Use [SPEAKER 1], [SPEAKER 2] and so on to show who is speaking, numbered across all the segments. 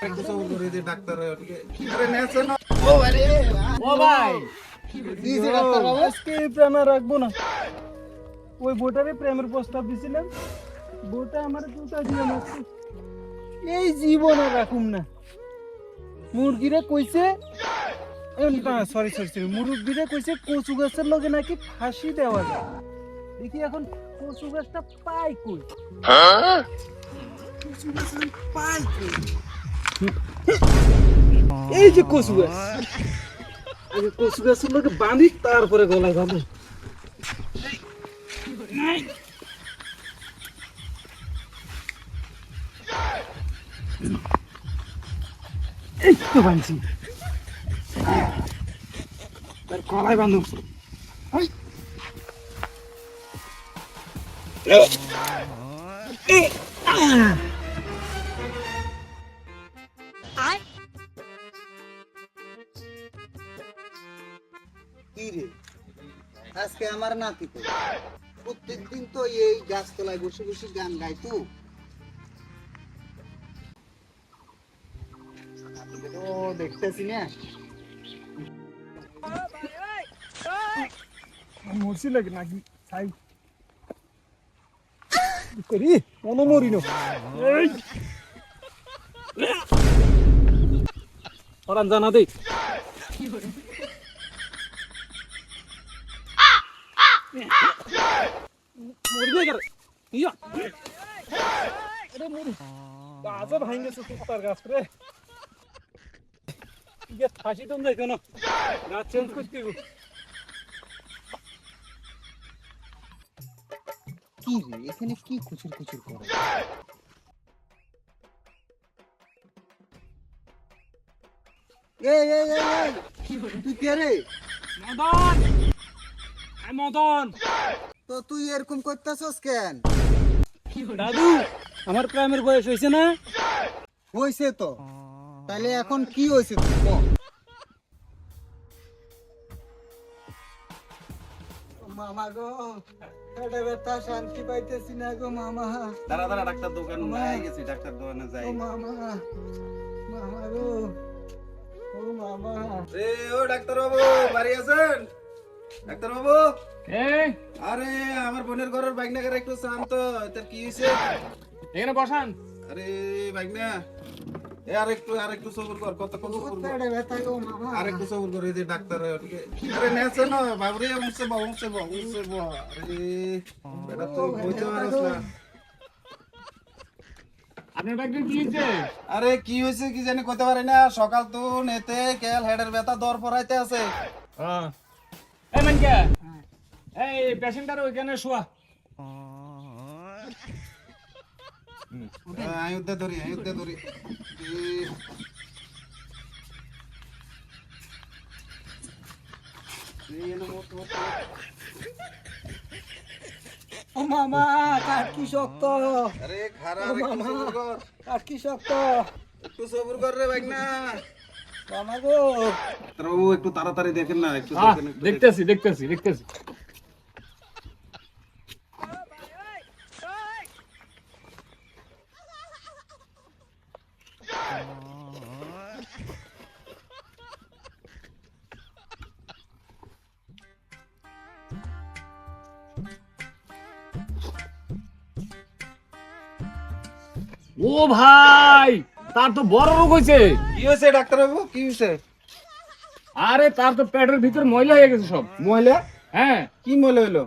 [SPEAKER 1] Doctor
[SPEAKER 2] ও ভাই আজকে প্রেম আর রাখবো না। ওই বোটারে প্রেমের প্রস্তাব দিছিলাম, বোটা আমার দুটা দিয়ে মারছে। এই জীবন আর রাখুম না। মুরগিরে কইছে মুরগিরে কইছে কচু গাছের লগে নাকি ফাঁসি দেওয়া যায়। দেখি এখন কচু গাছটা পাই কই। কচু গাছটা পাই কই? এই যে কচু গাছ, আগে কচু গাছের লগে বাঁধি তারপরে গলায় বাঁধো। এই তো বাঁধছি, তার গলায় বাঁধো।
[SPEAKER 3] কি রে, আজকে আমার নাতি তো প্রত্যেকদিন তো এই গাছতলায় বসে বসে গান গাইতো। ও দেখতেছি না,
[SPEAKER 2] মরছি লাগে নাকি ছাই করি মনো মরিনো। এই ওরান জানা দেই মরবে গেল ইয়া আরে মরি গাছ ভাঙে গেছে সুপার গাছ রে। ইয়া ফাঁসি তো যাইতো না, গাছ চেঞ্জ করতে হবে।
[SPEAKER 3] কি রে এখানে কি কুচুর কুচুর করে? এই এই এই এই তুই কে রে?
[SPEAKER 2] মদন, আই মদন।
[SPEAKER 3] তো তুই এরকম করতেছস কেন?
[SPEAKER 2] দাদু আমার প্রেমের বয়স হয়েছে না?
[SPEAKER 3] হইছে তো, তাহলে এখন কি হইছে তুই ক? মামা গো, এটা ব্যথা শান্তি পাইতেছি না গো মামা।
[SPEAKER 1] দাঁড়া দাঁড়া, ডাক্তার দোকান নাই গেছি, ডাক্তার দোকানে যাই।
[SPEAKER 3] ও মামা, মামা গো, ও মামা।
[SPEAKER 1] রে ও ডাক্তার বাবু, বাড়ি আছেন? ডাক্তার বাবু, আরে আমার বোনের ঘরের বাইকনাগার একটু চান তো, তার কি হয়েছে?
[SPEAKER 2] এখানে বসান।
[SPEAKER 1] আরে বাইকনা, এ আর একটু সবুর কর, কতক্ষণ সবুর কর,
[SPEAKER 3] এটা ব্যথা গো মামা।
[SPEAKER 1] আর একটু সবুর কর। এই যে ডাক্তার আরে নেছে না বাবুরে, উঠছে বা উঠছে বা উঠছে বা। আরে বেটা তো কইতে পারছ না।
[SPEAKER 2] আপনার বাইক কি হয়েছে?
[SPEAKER 1] আরে কি হয়েছে কি জানি কইতে পারি না, সকাল তো নেতে কেল হেডের ব্যথা দর পড়াইতে আছে।
[SPEAKER 2] এই মানকা, এই পেশেন্টার ওইখানে শোয়া।
[SPEAKER 1] আয়ুদ্ধে ধরি
[SPEAKER 3] ও মামা, কাঠ কি শক্ত।
[SPEAKER 1] আরে খারাপ, একটু সবুর কর,
[SPEAKER 3] কাঠ কি শক্ত।
[SPEAKER 1] একটু সবুর কর রে বাইকনা।
[SPEAKER 3] মামা গো,
[SPEAKER 1] ও একটু তাড়াতাড়ি দেখেন না, একটু
[SPEAKER 2] হ্যাঁ
[SPEAKER 1] দেখেন, একটু
[SPEAKER 2] দেখতেছি। ও ভাই, তার তো বড় রোগ হয়েছে।
[SPEAKER 1] কি হয়েছে ডাক্তার বাবু, কি হয়েছে?
[SPEAKER 2] আরে তার তো পেটের ভিতর ময়লা হয়ে গেছে সব।
[SPEAKER 1] ময়লা?
[SPEAKER 2] হ্যাঁ,
[SPEAKER 1] কি ময়লা হইলো?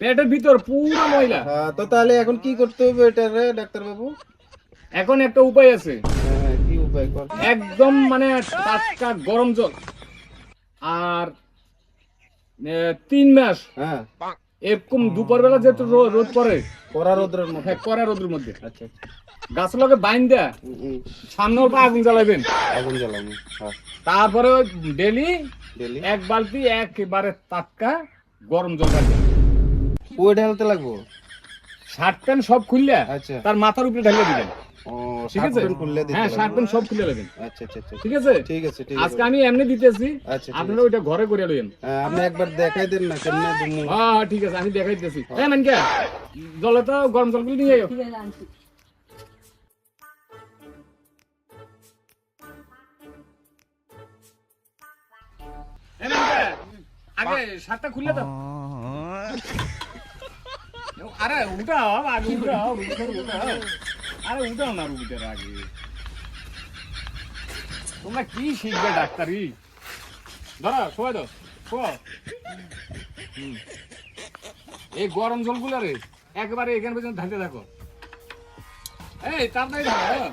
[SPEAKER 2] পেটের ভিতর পুরো ময়লা।
[SPEAKER 1] তো তাহলে এখন কি করতে হবে এটা রে ডাক্তার বাবু?
[SPEAKER 2] এখন একটা উপায় আছে,
[SPEAKER 1] হ্যাঁ, কি উপায় কর?
[SPEAKER 2] একদম মানে টাটকা গরম জল আর 3 মাস
[SPEAKER 1] হ্যাঁ,
[SPEAKER 2] এরকম দুপুরবেলা যেহেতু রোদ পড়ে,
[SPEAKER 1] কড়া রোদ্রের মধ্যে।
[SPEAKER 2] হ্যাঁ কড়া রোদের মধ্যে
[SPEAKER 1] আচ্ছা,
[SPEAKER 2] গাছের লগে বাইন দেয়া সামনে অল্প আগুন জ্বালাবেন।
[SPEAKER 1] আগুন জ্বালাবো। হ্যাঁ,
[SPEAKER 2] তারপরে ডেলি
[SPEAKER 1] ডেলি
[SPEAKER 2] 1 বালতি একেবারে টাটকা গরম জল রাখবেন।
[SPEAKER 1] ওই ঢালতে লাগবো?
[SPEAKER 2] শার্ট প্যান্ট সব খুললে
[SPEAKER 1] আচ্ছা,
[SPEAKER 2] তার মাথার উপরে ঢালিয়ে দিবেন।
[SPEAKER 1] ও
[SPEAKER 2] ঠিক
[SPEAKER 1] শার্ট
[SPEAKER 2] আছে,
[SPEAKER 1] প্যান্ট খুললে দিতে
[SPEAKER 2] হ্যাঁ শার্ট
[SPEAKER 1] লাগবো।
[SPEAKER 2] প্যান্ট সব খুলে নেবেন।
[SPEAKER 1] আচ্ছা আচ্ছা আচ্ছা,
[SPEAKER 2] ঠিক আছে,
[SPEAKER 1] ঠিক আছে, ঠিক
[SPEAKER 2] আজকে
[SPEAKER 1] আছে।
[SPEAKER 2] আমি এমনি দিতেছি,
[SPEAKER 1] আচ্ছা, ঠিক
[SPEAKER 2] আপনারা
[SPEAKER 1] আছে।
[SPEAKER 2] ওইটা ঘরে করে লইেন।
[SPEAKER 1] হ্যাঁ, আপনি একবার দেখাই দেন না কেমনে দিমু।
[SPEAKER 2] হ্যাঁ ঠিক আছে, আমি দেখাই দিতেছি। হ্যাঁ মানকা, জলে তো গরম জলগুলো নিয়ে আইও।
[SPEAKER 4] আগে শার্টটা খুলে দাও। আরে উঠাও আগে উঠাও উঠাও। আরে উঠাও না রুগীটার আগে। তোমরা কি শিখবে ডাক্তারি? ধরো শোয়া দাও শোয়া। এই গরম জলগুলো রে একবারে এখানে পর্যন্ত ঢালতে থাকো। এই তাড়াতাড়ি ঢালো।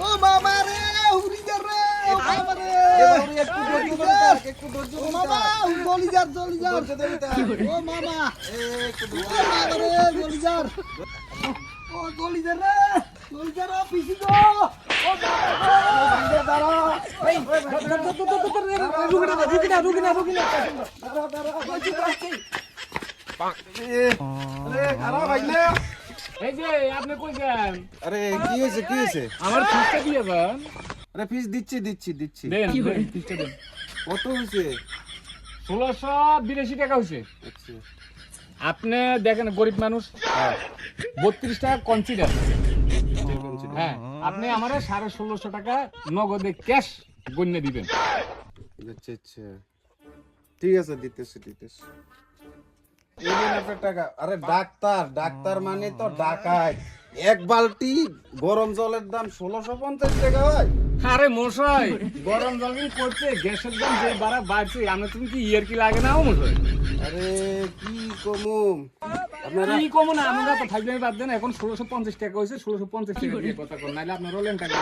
[SPEAKER 3] ও মামা রে হুরিজার রে মামা রে
[SPEAKER 1] একটু ধৈর্য ধরে থাক, একটু ধৈর্য
[SPEAKER 3] ও
[SPEAKER 1] ধরে
[SPEAKER 3] মামা
[SPEAKER 1] থাক।
[SPEAKER 3] জলিজার
[SPEAKER 1] ধৈর্য ধরে থাক।
[SPEAKER 3] ও মামা
[SPEAKER 1] একটু
[SPEAKER 3] ও মামা রে জলিজার ও জলিজার রে জলিজার পিছি গো ও মামা দাঁড়া এই
[SPEAKER 1] আরে খারাপ ভাই না।
[SPEAKER 4] এই যে আপনি কই যান?
[SPEAKER 1] আরে কি হয়েছে কি হয়েছে?
[SPEAKER 4] আমার ফিসটা দিয়ে যান।
[SPEAKER 1] আরে ফিস দিচ্ছি দিচ্ছি দিচ্ছি।
[SPEAKER 4] দেন ফিসটা দেন।
[SPEAKER 1] কত হয়েছে?
[SPEAKER 4] 1682 টাকা হয়েছে।
[SPEAKER 1] আচ্ছা
[SPEAKER 4] আপনি দেখেন গরিব মানুষ, 32 টাকা কনসিডার। হ্যাঁ আপনি আমার 1650 টাকা নগদে ক্যাশ গণ্য দিবেন।
[SPEAKER 1] আচ্ছা আচ্ছা ঠিক আছে দিতেছি দিতেছি। এই দিন আপনার টাকা। আরে ডাক্তার ডাক্তার মানে তো ডাকায়। এক বালতি গরম জলের দাম 1650 টাকা হয়।
[SPEAKER 4] আরে মশাই গরম জল করছে, গ্যাসের দাম যে বাড়ছে, আমরা তুমি কি ইয়ার কি লাগে না মশাই?
[SPEAKER 1] আরে কি কমু আপনারা?
[SPEAKER 4] কি কম না, আমরা তো থাকবে বাদ দেন। এখন 1650 টাকা হয়েছে, 1650 টাকা দিয়ে কথা কর, নাহলে আপনার রোলেন টাকা।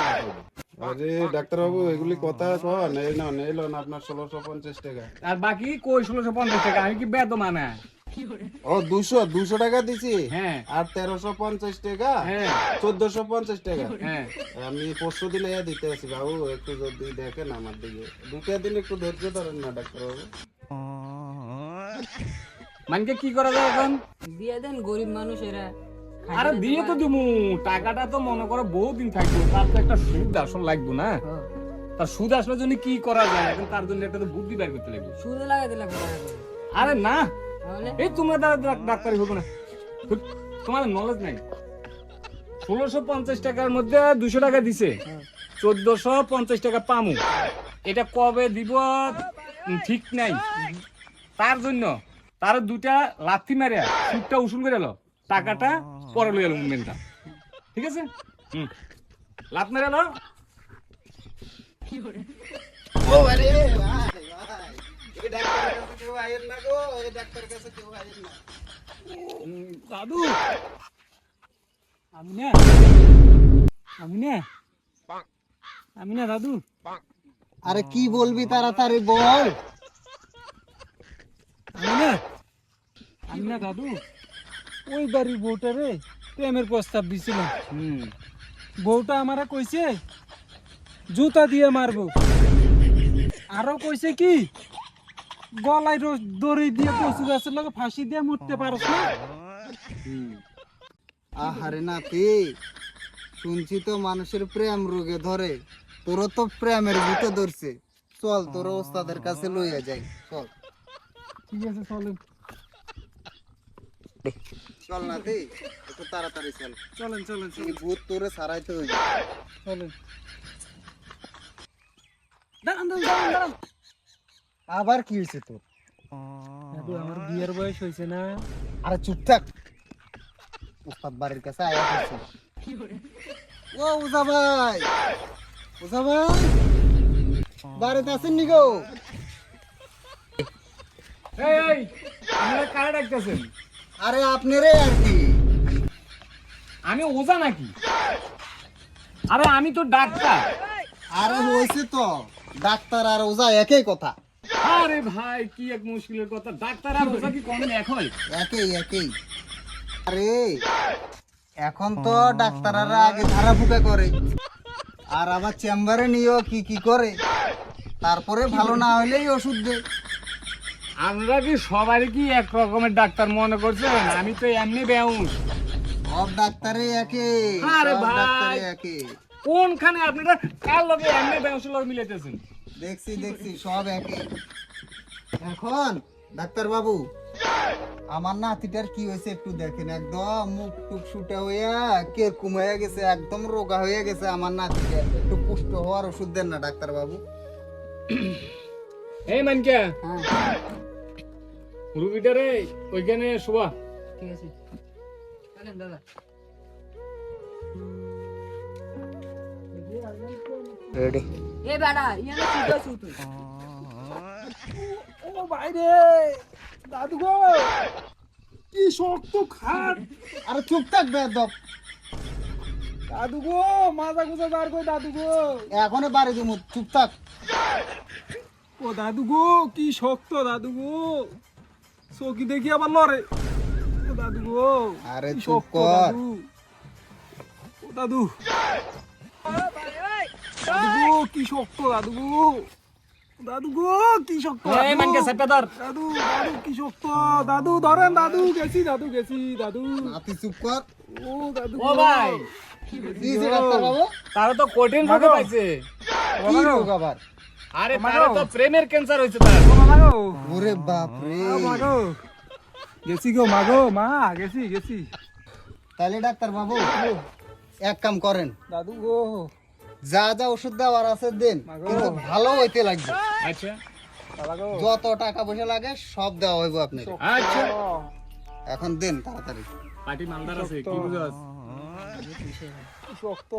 [SPEAKER 1] আরে ডাক্তার বাবু এগুলি কথা কন। এই নন আপনার 1650 টাকা।
[SPEAKER 4] আর বাকি কই 1650 টাকা? আমি কি বেদ মানা?
[SPEAKER 1] ও 200 টাকা দিছি।
[SPEAKER 4] হ্যাঁ
[SPEAKER 1] আর 1350 টাকা,
[SPEAKER 4] হ্যাঁ
[SPEAKER 1] 1450 টাকা।
[SPEAKER 4] হ্যাঁ
[SPEAKER 1] আমি পরশু দিন এসে দিতে আছি বাবু, একটু যদি দেখেন আমার দিকে। দুটো দিন একটু ধৈর্য ধরেন না ডাক্তার বাবু।
[SPEAKER 4] মানকে কি করা যায় এখন?
[SPEAKER 5] দিয়ে দেন, গরিব মানুষ এরা।
[SPEAKER 4] আরে দিয়ে তো দিমু, টাকাটা তো মনে করো বহু দিন থাকবো, তার তো একটা সুদ আসল লাগবে না? তার সুদ আসলে জন্য কি করা যায় এখন, তার জন্য একটা তো বুদ্ধি বের করতে লাগবে।
[SPEAKER 5] সুদে লাগাতে লাগবে টাকা করে।
[SPEAKER 4] আরে না,
[SPEAKER 5] তাহলে
[SPEAKER 4] এই তোমরা ডাক্তারি হবে না, তোমার নলেজ নাই। 1650 টাকার মধ্যে 200 টাকা দিছে, 1450 টাকা পামু। এটা কবে দিব ঠিক নাই, তার জন্য তার দুটা লাথি মারিয়া সুদটা উসুল করে এলো, টাকাটা পরে লই এলো মুভমেন্টটা। ঠিক আছে? লাথ মেরে এলো।
[SPEAKER 1] ও আরে ভাই এই ডাক্তারের কাছে কেউ আইেন না গো, এই ডাক্তারের কাছে কেউ আইেন না।
[SPEAKER 4] দাদু আমি না আমি না দাদু।
[SPEAKER 3] আরে কি বলবি তাড়াতাড়ি বল।
[SPEAKER 4] আমি না দাদু।
[SPEAKER 2] ওই বাড়ির বউটা রে প্রেমের প্রস্তাব দিছিলাম। বউটা আমারে কইছে জুতা দিয়ে মারবো, আরো কইছে কি গলায় দড়ি দিয়ে কচু গাছের লগে ফাঁসি দিয়ে মরতে পারছ না।
[SPEAKER 3] আহারে নাতি, শুনছি তো মানুষের প্রেম রোগে ধরে, তোরও তো প্রেমের ভূতে ধরছে। চল তোর ওস্তাদের কাছে লইয়া যাই, চল।
[SPEAKER 2] ঠিক আছে চলেন
[SPEAKER 3] চল নাতি, একটু তাড়াতাড়ি চল।
[SPEAKER 2] চলেন চলেন
[SPEAKER 3] এই ভূত তোরে সারাইতে হইবে।
[SPEAKER 2] চলেন।
[SPEAKER 3] দাঁড়ান দাঁড়ান দাঁড়ান দাঁড়ান। আবার কি হয়েছে তোর?
[SPEAKER 2] দাদু আমার বিয়ের বয়স হয়েছে না।
[SPEAKER 3] আরে চুপ থাক, ওস্তাদ বাড়ির কাছে আয়া করছে। ও উজা ভাই, উজা ভাই বাড়িতে আছেন নি গো?
[SPEAKER 4] এই আপনারা কারা ডাকতেছেন?
[SPEAKER 3] আরে আপনি রে আর কি?
[SPEAKER 4] আমি ওজা নাকি? আরে আমি তো ডাক্তার।
[SPEAKER 3] আরে হয়েছে তো, ডাক্তার আর ওজা একই কথা।
[SPEAKER 4] আরে ভাই কি এক মুশকিলের কথা, ডাক্তার আর ওজা কি কোনদিন এক হয়?
[SPEAKER 3] একই একই। আরে এখন তো ডাক্তাররা আগে ধারা ফুকা করে, আর আবার চেম্বারে নিয়েও কি কি করে, তারপরে ভালো না হইলেই ওষুধ দেয়।
[SPEAKER 4] আমরা কি সবাই কি এক রকমের ডাক্তার মনে করছেন? আমি তো এমনি বেউস।
[SPEAKER 3] সব ডাক্তারে একই,
[SPEAKER 4] আরে
[SPEAKER 3] সব
[SPEAKER 4] ভাই।
[SPEAKER 3] ডাক্তারে একই।
[SPEAKER 4] কোনখানে আপনারা কার লগে এমনি বেউসের লগে মিলাইতেছেন?
[SPEAKER 3] দেখছি দেখছি সব একই। এখন ডাক্তার বাবু, আমার নাতিটার কি হয়েছে একটু দেখেন। একদম মুখ টুক শুটা হইয়া কিরকম হয়ে গেছে, একদম রোগা হয়ে গেছে আমার নাতিটা। একটু পুষ্ট হওয়ার ওষুধ দেন না ডাক্তার বাবু।
[SPEAKER 4] এই মানকা
[SPEAKER 5] হ্যাঁ
[SPEAKER 4] রুগীটারে ওইখানে শোয়া।
[SPEAKER 5] ঠিক আছে চলেন দাদা
[SPEAKER 3] রেডি
[SPEAKER 5] এ বেটা ইয়ানে সুতো সুতো
[SPEAKER 2] ও বাইরে দাদু গো কি শক্ত খাট।
[SPEAKER 3] আরে চুপ থাক বেদব,
[SPEAKER 2] দাদু গো মাজা গুজা বার কই দাদু গো।
[SPEAKER 3] এখনো বাড়ি দিমু, চুপ থাক।
[SPEAKER 2] ও দাদু গো কি শক্ত দাদু গো, চকি দেখি আবার লড়ে। ও দাদু গো
[SPEAKER 3] আরে
[SPEAKER 2] কি
[SPEAKER 3] চুপ
[SPEAKER 2] শক্ত
[SPEAKER 3] কর।
[SPEAKER 2] দাদু। ও দাদু দাদু গো কি শক্ত দাদু গো, দাদু গো কি শক্ত
[SPEAKER 4] এই মানকা সাপটা ধর।
[SPEAKER 2] দাদু দাদু কি শক্ত দাদু, ধরেন দাদু, গেছি দাদু গেছি দাদু।
[SPEAKER 3] নাতি চুপ কর।
[SPEAKER 2] ও দাদু
[SPEAKER 4] ও ভাই
[SPEAKER 3] কি হইছে ডাক্তার বাবু?
[SPEAKER 4] তারা তো কঠিন রোগে পাইছে।
[SPEAKER 3] কি রোগ আবার?
[SPEAKER 4] আরে তারা তো প্রেমের ক্যান্সার হয়েছে তার।
[SPEAKER 2] মাগো
[SPEAKER 3] ওরে বাপ রে।
[SPEAKER 2] মাগো গেছি গো মাগো মা গেছি গেছি।
[SPEAKER 3] তাহলে ডাক্তার বাবু এক কাম করেন,
[SPEAKER 2] দাদু গো
[SPEAKER 3] যা যা ওষুধ দেওয়ার আছে দেন, কিন্তু ভালো হইতে লাগবে।
[SPEAKER 4] আচ্ছা
[SPEAKER 2] দাদা গো
[SPEAKER 3] যত টাকা পয়সা লাগে সব দেওয়া হইব আপনার।
[SPEAKER 4] আচ্ছা
[SPEAKER 3] এখন দেন তাড়াতাড়ি।
[SPEAKER 4] পার্টি মালদার আছে কি বুঝাস?
[SPEAKER 2] কি শক্ত।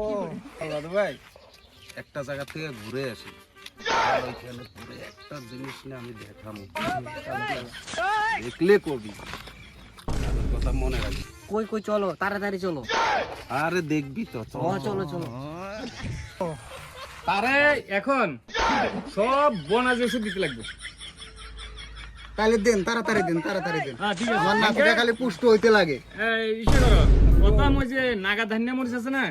[SPEAKER 1] দাদু ভাই একটা জায়গা থেকে ঘুরে আসি, আর ওইখানে ঘুরে একটা জিনিস নিয়ে আমি দেখামু, দেখলে কবি দাদুর কথা মনে রাখি।
[SPEAKER 5] কই কই চলো তাড়াতাড়ি চলো
[SPEAKER 1] আরে দেখবি তো, চল।
[SPEAKER 5] চলো চলো
[SPEAKER 4] তারে এখন সব বনাজ ওষুধ দিতে লাগবে।
[SPEAKER 3] তাহলে দেন তাড়াতাড়ি দেন, তাড়াতাড়ি দেন।
[SPEAKER 4] হ্যাঁ ঠিক আছে।
[SPEAKER 3] আমার নাতিটা খালি পুষ্ট হইতে লাগে।
[SPEAKER 4] এই ইসে করো, প্রথম ওই যে নাগা ধান্য মরিচ আছে না,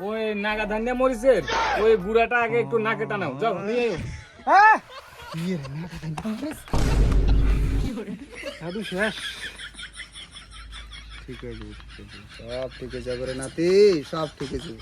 [SPEAKER 4] ওই নাগা ধান্য মরিচের ওই গুড়াটা আগে একটু নাকে টানাও, যাও নিয়ে আয়ো।
[SPEAKER 2] হ্যাঁ দাদু শেষ।
[SPEAKER 3] ঠিক আছে, সব ঠিক আছে করে নাতি, সব ঠিক আছে।